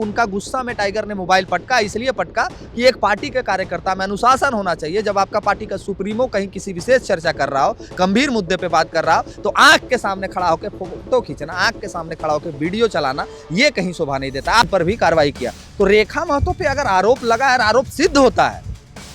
उनका गुस्सा में टाइगर ने मोबाइल पटका, इसलिए पटका कि एक पार्टी के कार्यकर्ता में अनुशासन होना चाहिए। जब आपका पार्टी का सुप्रीमो कहीं किसी विशेष चर्चा कर रहा हो, गंभीर मुद्दे पे बात कर रहा हो, तो आंख के सामने खड़ा होकर फोटो खींचना, आंख के सामने खड़ा होकर वीडियो चलाना, ये कहीं शोभा नहीं देता। आप पर भी कार्रवाई किया तो रेखा महतो पे अगर आरोप लगा और आरोप सिद्ध होता है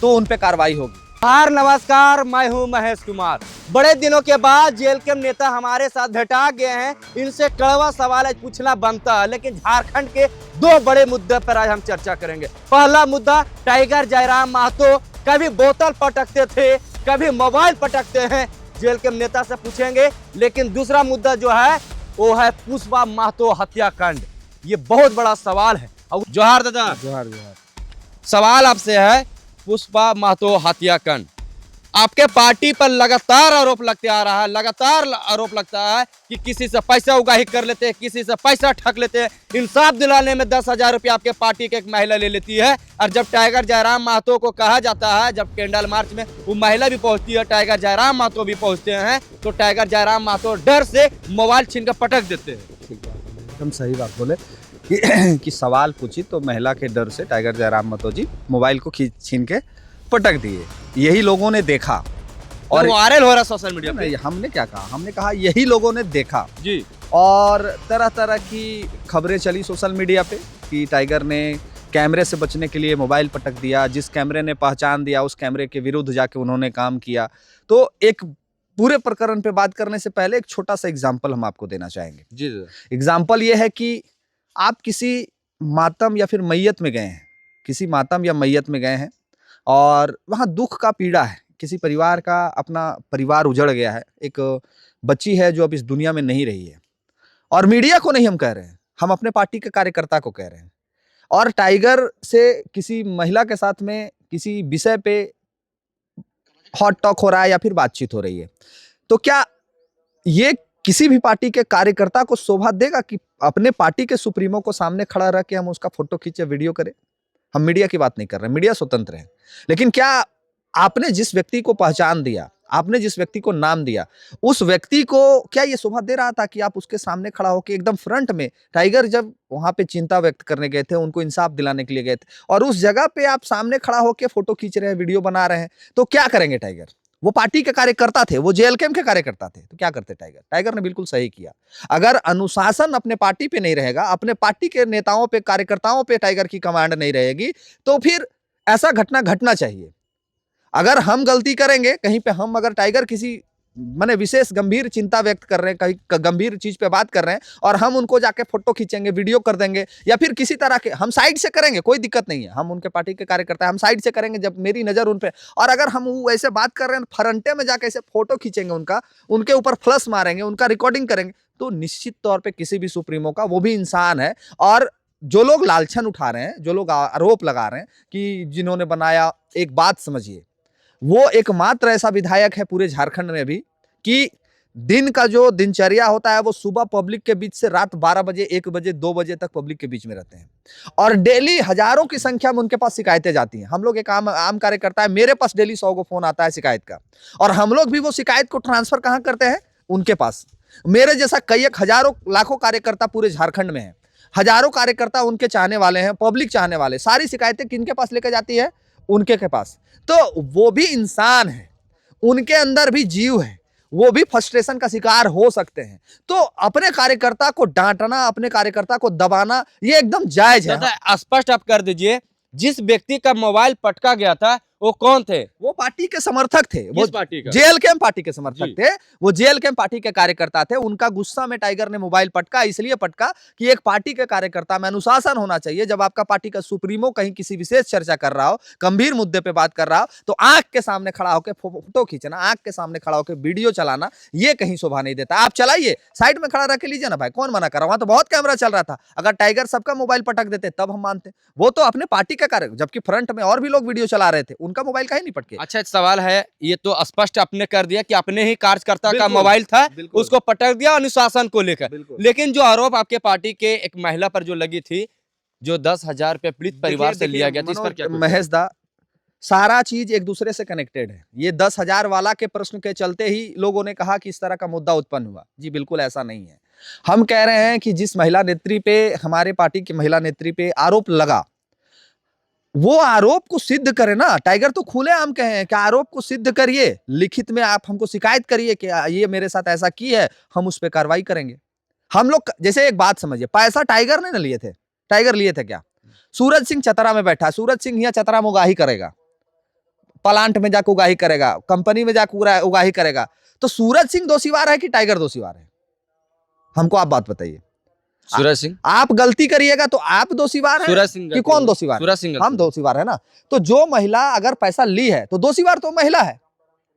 तो उन पे कार्रवाई होगी। नमस्कार, मैं हूं महेश कुमार। बड़े दिनों के बाद जेल के नेता हमारे साथ भेटा गए हैं। इनसे कड़वा सवाल आज पूछना बनता है, लेकिन झारखंड के दो बड़े मुद्दे पर आज हम चर्चा करेंगे। पहला मुद्दा, टाइगर जयराम महतो कभी बोतल पटकते थे, कभी मोबाइल पटकते हैं, जेल के नेता से पूछेंगे। लेकिन दूसरा मुद्दा जो है वो है पुष्पा महतो हत्याकांड। ये बहुत बड़ा सवाल है। जोहार दादा। जोहार जोहार। सवाल आपसे है, पुष्पा महतो हत्याकांड, आपके पार्टी पर लगातार आरोप लगते आ रहा है, लगातार आरोप लगता है कि किसी से पैसा उगाही कर लेते हैं, किसी से पैसा ठग लेते हैं। इंसाफ दिलाने में 10,000 रुपया आपके पार्टी की एक महिला ले लेती है, और जब टाइगर जयराम महतो को कहा जाता है, जब कैंडल मार्च में वो महिला भी पहुंचती है, टाइगर जयराम महतो भी पहुंचते हैं, तो टाइगर जयराम महतो डर से मोबाइल छीन कर पटक देते हैं। ठीक है, एकदम सही बात बोले कि सवाल पूछी तो महिला के डर से टाइगर जयराम महतो जी मोबाइल को छीन के पटक दिए। यही लोगों ने देखा और वायरल हो रहा सोशल मीडिया पे। हमने क्या कहा, हमने कहा यही लोगों ने देखा जी, और तरह तरह की खबरें चली सोशल मीडिया पे कि टाइगर ने कैमरे से बचने के लिए मोबाइल पटक दिया, जिस कैमरे ने पहचान दिया उस कैमरे के विरुद्ध जाके उन्होंने काम किया। तो एक पूरे प्रकरण पे बात करने से पहले एक छोटा सा एग्जाम्पल हम आपको देना चाहेंगे। जी, एग्जाम्पल ये है कि आप किसी मातम या फिर मैयत में गए हैं, किसी मातम या मैयत में गए हैं और वहाँ दुख का पीड़ा है, किसी परिवार का अपना परिवार उजड़ गया है, एक बच्ची है जो अब इस दुनिया में नहीं रही है। और मीडिया को नहीं हम कह रहे हैं, हम अपने पार्टी के कार्यकर्ता को कह रहे हैं। और टाइगर से किसी महिला के साथ में किसी विषय पे हॉट टॉक हो रहा है या फिर बातचीत हो रही है, तो क्या ये किसी भी पार्टी के कार्यकर्ता को शोभा देगा कि अपने पार्टी के सुप्रीमो को सामने खड़ा रह के हम उसका फोटो खींचे, वीडियो करें? हम मीडिया की बात नहीं कर रहे, मीडिया स्वतंत्र है, लेकिन क्या आपने जिस व्यक्ति को पहचान दिया, आपने जिस व्यक्ति को नाम दिया, उस व्यक्ति को क्या ये शोभा दे रहा था कि आप उसके सामने खड़ा होकर एकदम फ्रंट में, टाइगर जब वहां पे चिंता व्यक्त करने गए थे, उनको इंसाफ दिलाने के लिए गए थे, और उस जगह पे आप सामने खड़ा होकर फोटो खींच रहे हैं, वीडियो बना रहे हैं, तो क्या करेंगे टाइगर? वो पार्टी के कार्यकर्ता थे, वो जेएलकेएम के कार्यकर्ता थे, तो क्या करते टाइगर? टाइगर ने बिल्कुल सही किया। अगर अनुशासन अपने पार्टी पे नहीं रहेगा, अपने पार्टी के नेताओं पे, कार्यकर्ताओं पे टाइगर की कमांड नहीं रहेगी, तो फिर ऐसा घटना घटना चाहिए। अगर हम गलती करेंगे कहीं पे, हम अगर टाइगर किसी माने विशेष गंभीर चिंता व्यक्त कर रहे हैं, कहीं गंभीर चीज पे बात कर रहे हैं, और हम उनको जाके फोटो खींचेंगे, वीडियो कर देंगे, या फिर किसी तरह के हम साइड से करेंगे, कोई दिक्कत नहीं है, हम उनके पार्टी के कार्यकर्ता, हम साइड से करेंगे जब मेरी नजर उन पे, और अगर हम ऐसे बात कर रहे हैं, फ्रंटे में जाके ऐसे फोटो खींचेंगे उनका, उनके ऊपर फ्लश मारेंगे, उनका रिकॉर्डिंग करेंगे, तो निश्चित तौर पर किसी भी सुप्रीमो का, वो भी इंसान है, और जो लोग लालछन उठा रहे हैं, जो लोग आरोप लगा रहे हैं कि जिन्होंने बनाया, एक बात समझिए, वो एकमात्र ऐसा विधायक है पूरे झारखंड में भी कि दिन का जो दिनचर्या होता है वो सुबह पब्लिक के बीच से रात 12 बजे, 1 बजे, 2 बजे तक पब्लिक के बीच में रहते हैं, और डेली हजारों की संख्या में उनके पास शिकायतें जाती हैं। हम लोग एक आम कार्यकर्ता है, मेरे पास डेली 100 को फोन आता है शिकायत का, और हम लोग भी वो शिकायत को ट्रांसफर कहाँ करते हैं? उनके पास। मेरे जैसा कई हजारों लाखों कार्यकर्ता पूरे झारखंड में है, हजारों कार्यकर्ता उनके चाहने वाले हैं, पब्लिक चाहने वाले, सारी शिकायतें किनके पास लेकर जाती है? उनके के पास। तो वो भी इंसान है, उनके अंदर भी जीव है, वो भी फ्रस्ट्रेशन का शिकार हो सकते हैं। तो अपने कार्यकर्ता को डांटना, अपने कार्यकर्ता को दबाना, ये एकदम जायज है। स्पष्ट आप कर दीजिए, जिस व्यक्ति का मोबाइल पटका गया था वो कौन थे? वो पार्टी के समर्थक थे, वो पार्टी का? जेएलकेएम पार्टी के समर्थक थे, वो जेएलकेएम पार्टी के कार्यकर्ता थे। उनका गुस्सा में टाइगर ने मोबाइल पटका, इसलिए पटका कि एक पार्टी के कार्यकर्ता में अनुशासन होना चाहिए। जब आपका पार्टी का सुप्रीमो कहीं किसी विशेष चर्चा कर रहा हो, गंभीर मुद्दे पे बात कर रहा हो, तो आंख के सामने खड़ा होकर फोटो खींचना, आंख के सामने खड़ा होकर वीडियो चलाना, ये कहीं शोभा नहीं देता। आप चलाइए, साइड में खड़ा रह के लीजिए ना भाई, कौन मना कर रहा? वहां तो बहुत कैमरा चल रहा था, अगर टाइगर सबका मोबाइल पटक देते तब हम मानते। वो तो अपने पार्टी का कार्य, जबकि फ्रंट में और भी लोग वीडियो चला रहे थे, उनका मोबाइल कहीं नहीं पटके। अच्छा, सवाल है, ये तो स्पष्ट आपने कर दिया कि अपने ही कार्यकर्ता का मोबाइल था, उसको पटक दिया अनुशासन को लेकर। लेकिन जो आरोप आपके पार्टी के एक महिला पर जो लगी थी, जो 10,000 रुपए पीड़ित परिवार से लिया गया, जिस पर क्या महेश दा, सारा चीज एक दूसरे से कनेक्टेड है। ये 10,000 वाला के प्रश्न के चलते ही लोगों ने कहा कि इस तरह का मुद्दा उत्पन्न हुआ। जी बिल्कुल ऐसा नहीं है। हम कह रहे हैं कि जिस महिला नेत्री पे, हमारे पार्टी की महिला नेत्री पे आरोप लगा, वो आरोप को सिद्ध करे ना। टाइगर तो खुलेआम कहे हैं कि आरोप को सिद्ध करिए, लिखित में आप हमको शिकायत करिए कि ये मेरे साथ ऐसा की है, हम उस पर कार्रवाई करेंगे। हम लोग जैसे एक बात समझिए, पैसा टाइगर ने ना लिए थे, टाइगर लिए थे क्या? सूरज सिंह चतरा में बैठा, सूरज सिंह यहाँ चतरा में उगाही करेगा, प्लांट में जाकर उगाही करेगा, कंपनी में जाकर उगाही करेगा, तो सूरज सिंह दोषीवार है कि टाइगर दोषीवार है? हमको आप बात बताइए। सूरज सिंह, आप गलती करिएगा तो आप दोषीवार हैं सूरज सिंह कि कौन दोषीवार? सूरज सिंह हम दोषीवार है ना। तो जो महिला अगर पैसा ली है तो दोषीवार तो महिला है,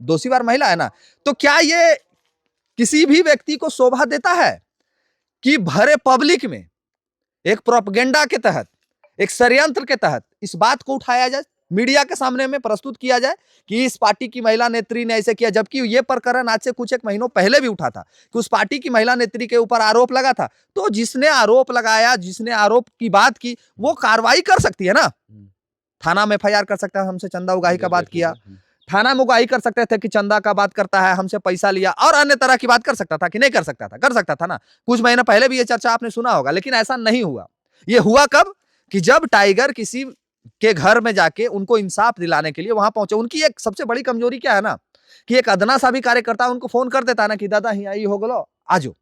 दोषीवार महिला है ना। तो क्या ये किसी भी व्यक्ति को शोभा देता है कि भरे पब्लिक में एक प्रोपगेंडा के तहत, एक षड्यंत्र के तहत इस बात को उठाया जाए, मीडिया के सामने में प्रस्तुत किया जाए कि इस पार्टी की महिला नेत्री ने ऐसे किया, जबकि ये प्रकरण आज से कुछ एक महीनों पहले भी उठा था कि उस पार्टी की महिला नेत्री के ऊपर आरोप लगा था। तो जिसने आरोप लगाया, जिसने आरोप की बात की, वो कार्रवाई कर सकती है ना। थाना में एफआईआर कर सकता है, हमसे चंदा उगाही का बात किया, थाना में उगाही कर सकते थे कि चंदा का बात करता है, हमसे पैसा लिया, और अन्य तरह की बात कर सकता था कि नहीं कर सकता था? कर सकता था ना। कुछ महीने पहले भी ये चर्चा आपने सुना होगा, लेकिन ऐसा नहीं हुआ। ये हुआ कब? कि जब टाइगर किसी के घर में जाके उनको इंसाफ दिलाने के लिए वहां पहुंचे। उनकी एक सबसे बड़ी कमजोरी क्या है ना, कि एक अदना सा भी कार्यकर्ता उनको फोन कर देता है ना कि दादा ही आई हो गलो आजो,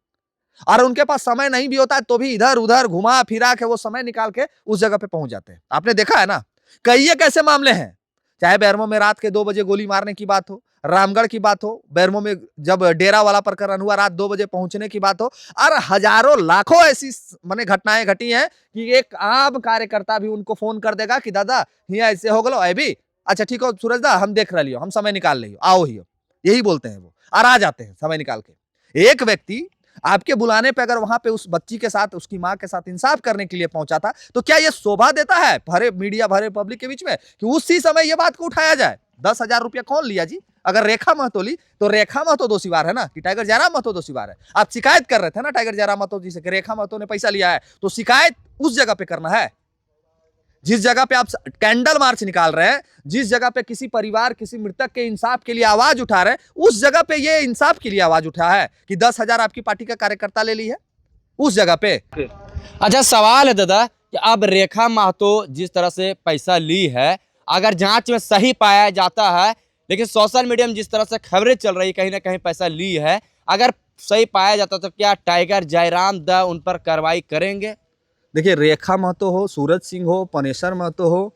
और उनके पास समय नहीं भी होता है तो भी इधर उधर घुमा फिरा के वो समय निकाल के उस जगह पे पहुंच जाते हैं। आपने देखा है ना, कई एक ऐसे मामले हैं, चाहे बैरमो में रात के 2 बजे गोली मारने की बात हो, रामगढ़ की बात हो, बैरमो में जब डेरा वाला प्रकरण हुआ रात 2 बजे पहुंचने की बात हो, और हजारों लाखों ऐसी माने घटनाएं घटी हैं कि एक आम कार्यकर्ता भी उनको फोन कर देगा कि दादा हिया ऐसे हो गलो भी, अच्छा ठीक हो सूरज दा, हम देख रही हो, हम समय निकाल रही हो, आओ ही, यही बोलते हैं वो, और आ जाते हैं समय निकाल के। एक व्यक्ति आपके बुलाने पे अगर वहां पे उस बच्ची के साथ, उसकी मां के साथ इंसाफ करने के लिए पहुंचा था, तो क्या यह शोभा देता है भरे मीडिया, भरे पब्लिक के बीच में कि उसी समय यह बात को उठाया जाए? 10,000 रुपया कौन लिया जी? अगर रेखा महतो ली तो रेखा महतो दोषीवार है ना, कि टाइगर जयराम महतो दोषीवार है? आप शिकायत कर रहे थे ना टाइगर जयराम महतो जी से कि रेखा महतो ने पैसा लिया है, तो शिकायत उस जगह पे करना है जिस जगह पे आप कैंडल मार्च निकाल रहे हैं, जिस जगह पे किसी परिवार, किसी मृतक के इंसाफ के लिए आवाज उठा रहे हैं, उस जगह पे ये इंसाफ के लिए आवाज उठा है कि 10,000 आपकी पार्टी का कार्यकर्ता ले ली है उस जगह पे। अच्छा, सवाल है दादा कि अब रेखा महतो जिस तरह से पैसा ली है, अगर जांच में सही पाया जाता है, लेकिन सोशल मीडिया में जिस तरह से खबरें चल रही कहीं ना कहीं पैसा ली है, अगर सही पाया जाता तो क्या टाइगर जयराम दा उन पर कार्रवाई करेंगे? देखिए, रेखा महतो हो, सूरज सिंह हो, पनेश्वर महतो हो,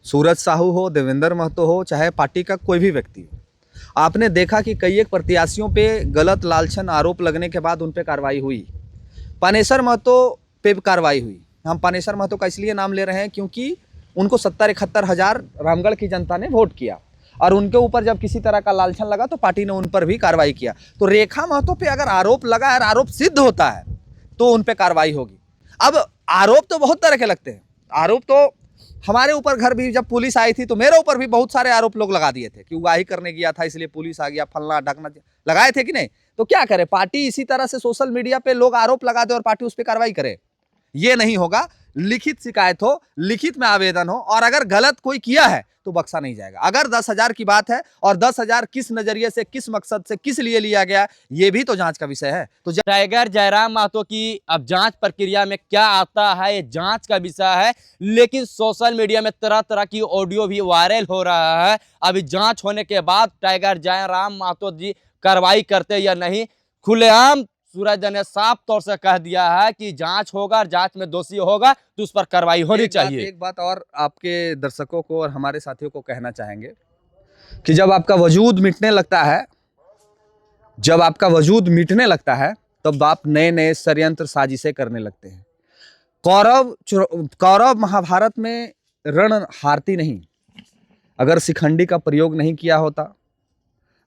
सूरज साहू हो, देवेंद्र महतो हो, चाहे पार्टी का कोई भी व्यक्ति हो, आपने देखा कि कई एक प्रत्याशियों पे गलत लालछन आरोप लगने के बाद उन पे कार्रवाई हुई। पनेश्वर महतो पे कार्रवाई हुई। हम पनेश्वर महतो का इसलिए नाम ले रहे हैं क्योंकि उनको 70-71 हजार रामगढ़ की जनता ने वोट किया, और उनके ऊपर जब किसी तरह का लालछन लगा तो पार्टी ने उन पर भी कार्रवाई किया। तो रेखा महतो पे अगर आरोप लगा है और आरोप सिद्ध होता है तो उन पे कार्रवाई होगी। अब आरोप तो बहुत तरह के लगते हैं। आरोप तो हमारे ऊपर घर भी जब पुलिस आई थी तो मेरे ऊपर भी बहुत सारे आरोप लोग लगा दिए थे कि उगाही करने गया था इसलिए पुलिस आ गया, फलना ढकना, लगाए थे कि नहीं? तो क्या करे, पार्टी इसी तरह से सोशल मीडिया पे लोग आरोप लगा दे और पार्टी उस पर कार्रवाई करे? ये नहीं होगा। लिखित शिकायत हो, लिखित में आवेदन हो, और अगर गलत कोई किया है तो बख्शा नहीं जाएगा। अगर 10,000 की बात है और 10,000 किस नजरिए से, किस मकसद से, किस लिए लिया गया, ये भी तो जांच का विषय है। तो टाइगर जयराम महतो की अब जांच प्रक्रिया में क्या आता है, ये जांच का विषय है, लेकिन सोशल मीडिया में तरह तरह की ऑडियो भी वायरल हो रहा है। अभी जांच होने के बाद टाइगर जयराम महतो जी कार्रवाई करते या नहीं, खुलेआम सूरज ने साफ तौर से कह दिया है कि जांच होगा और जांच में दोषी होगा तो उस पर कार्रवाई होनी चाहिए। एक बात और आपके दर्शकों को और हमारे साथियों को कहना चाहेंगे कि जब आपका वजूद मिटने लगता है, जब आपका वजूद मिटने लगता है तब आप नए नए षड्यंत्र साजिशें करने लगते हैं। कौरव महाभारत में रण हारती नहीं। अगर शिखंडी का प्रयोग नहीं किया होता,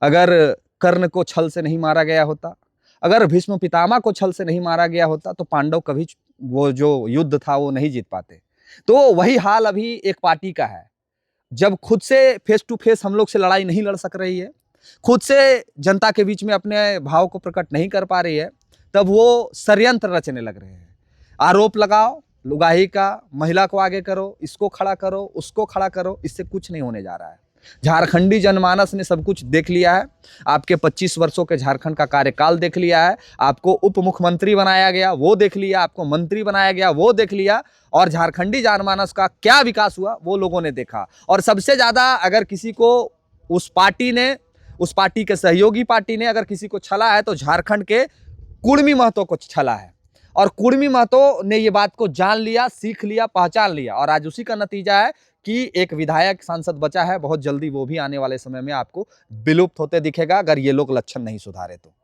अगर कर्ण को छल से नहीं मारा गया होता, अगर भीष्म पितामह को छल से नहीं मारा गया होता, तो पांडव कभी वो जो युद्ध था वो नहीं जीत पाते। तो वही हाल अभी एक पार्टी का है। जब खुद से फेस टू फेस हम लोग से लड़ाई नहीं लड़ सक रही है, खुद से जनता के बीच में अपने भाव को प्रकट नहीं कर पा रही है, तब वो षड्यंत्र रचने लग रहे हैं। आरोप लगाओ लुगाही का, महिला को आगे करो, इसको खड़ा करो, उसको खड़ा करो, इससे कुछ नहीं होने जा रहा है। झारखंडी जनमानस ने सब कुछ देख लिया है। आपके 25 वर्षों के झारखंड का कार्यकाल देख लिया है। आपको उप मुख्यमंत्री बनाया गया, वो देख लिया। आपको मंत्री बनाया गया, वो देख लिया। और झारखंडी जनमानस का क्या विकास हुआ वो लोगों ने देखा। और सबसे ज्यादा अगर किसी को उस पार्टी के सहयोगी पार्टी ने अगर किसी को छला है तो झारखंड के कुर्मी महतो को छला है। और कुर्मी महतो ने ये बात को जान लिया, सीख लिया, पहचान लिया। और आज उसी का नतीजा है कि एक विधायक सांसद बचा है। बहुत जल्दी वो भी आने वाले समय में आपको विलुप्त होते दिखेगा अगर ये लोग लक्षण नहीं सुधारे तो।